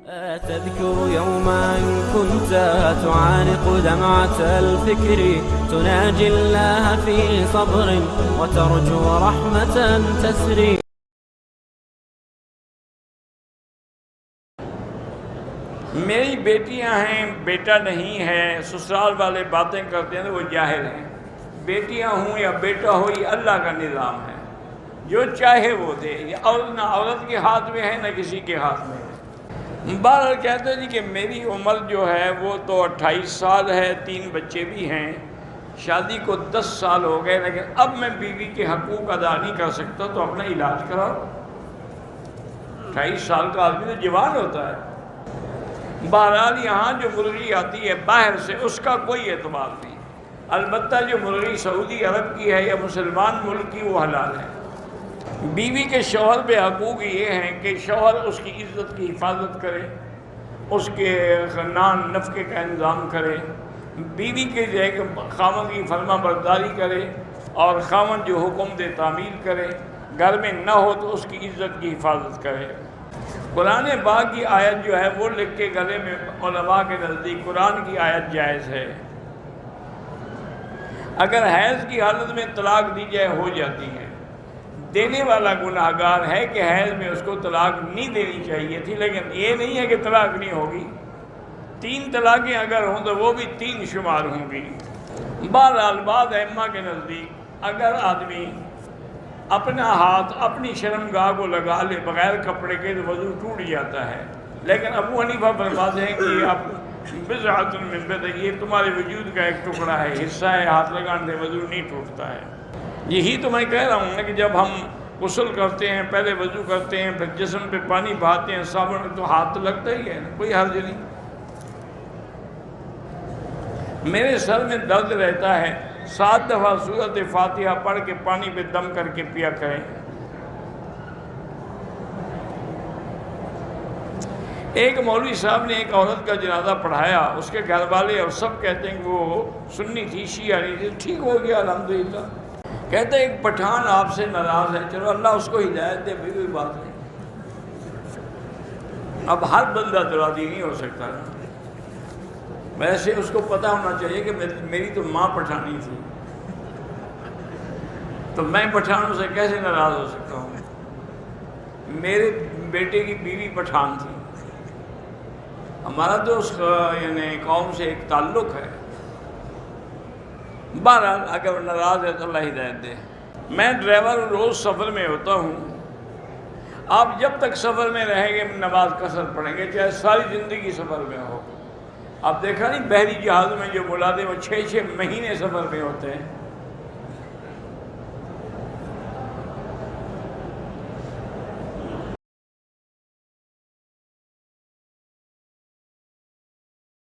تذكر يوما كنت تعانق دمعة الفكر تناجي الله في صبر وترجو رحمة تسري. میری بیٹیاں ہیں، بیٹا نہیں ہے، سسرال والے باتیں کرتے ہیں تو وہ جاہل ہیں. بیٹیاں ہوں یا بیٹا ہو، یہ اللہ کا نظام ہے، جو چاہے وہ دے. اور نہ عورت کے ہاتھ میں ہے نہ کسی کے ہاتھ میں ہے. بہرحال کہتے ہیں جی کہ میری عمر جو ہے وہ تو 28 سال ہے، 3 بچے بھی ہیں، شادی کو 10 سال ہو گئے، لیکن اب میں بیوی کے حقوق ادا نہیں کر سکتا تو اپنا علاج کراؤ. 28 سال کا آدمی تو جوان ہوتا ہے. بہرحال یہاں جو مرغی آتی ہے باہر سے اس کا کوئی اعتبار نہیں. البتہ جو مرغی سعودی عرب کی ہے یا مسلمان ملک کی وہ حلال ہے. بیوی کے شوہر پہ حقوق یہ ہیں کہ شوہر اس کی عزت کی حفاظت کرے، اس کے خاندان نفقے کا انتظام کرے، بیوی کے جو ہے کہ خاوند کی فرما برداری کرے اور خاوند جو حکم دے تعمیل کرے، گھر میں نہ ہو تو اس کی عزت کی حفاظت کرے. قرآن پاک کی آیت جو ہے وہ لکھ کے گلے میں علماء کے نزدیک قرآن کی آیت جائز ہے. اگر حیض کی حالت میں طلاق دی جائے ہو جاتی ہے. دینے والا گناہگار ہے کہ حیض میں اس کو طلاق نہیں دینی چاہیے تھی، لیکن یہ نہیں ہے کہ طلاق نہیں ہوگی. 3 طلاقیں اگر ہوں تو وہ بھی 3 شمار ہوں گی. بہرحال بعض ائمہ کے نزدیک اگر آدمی اپنا ہاتھ اپنی شرمگاہ کو لگا لے بغیر کپڑے کے تو وضو ٹوٹ جاتا ہے. لیکن ابو حنیفہ فرماتے ہیں کہ اب بضعۃ من بدن، یہ تمہارے وجود کا ایک ٹکڑا ہے، حصہ ہے، ہاتھ لگانے سے وضو نہیں ٹوٹتا ہے. یہی تو میں کہہ رہا ہوں نا کہ جب ہم غسل کرتے ہیں، پہلے وضو کرتے ہیں، پھر جسم پہ پانی بہاتے ہیں صابن، تو ہاتھ تو لگتا ہی ہے، کوئی حرج نہیں. میرے سر میں درد رہتا ہے، 7 دفعہ سورۃ فاتحہ پڑھ کے پانی پہ دم کر کے پیا کریں. ایک مولوی صاحب نے ایک عورت کا جنازہ پڑھایا، اس کے گھر والے اور سب کہتے ہیں کہ وہ سنی تھی، شیعہ نہیں تھی. ٹھیک ہو گیا الحمدللہ. کہتے ہیں ایک پٹھان آپ سے ناراض ہے، چلو اللہ اس کو ہدایت دے، کوئی بات نہیں. اب ہر بندہ تو راضی نہیں ہو سکتا نا. ویسے اس کو پتہ ہونا چاہیے کہ میری تو ماں پٹھانی تھی، تو میں پٹھانوں سے کیسے ناراض ہو سکتا ہوں. میرے بیٹے کی بیوی پٹھان تھی. ہمارا تو اس یعنی قوم سے ایک تعلق ہے. بہرحال اگر ناراض ہے تو اللہ ہدایت دے. میں ڈرائیور روز سفر میں ہوتا ہوں. آپ جب تک سفر میں رہیں گے نماز قصر پڑھیں گے، چاہے ساری زندگی سفر میں ہو. آپ دیکھا نہیں بحری جہاز میں جو ملازم وہ 6 مہینے سفر میں ہوتے ہیں.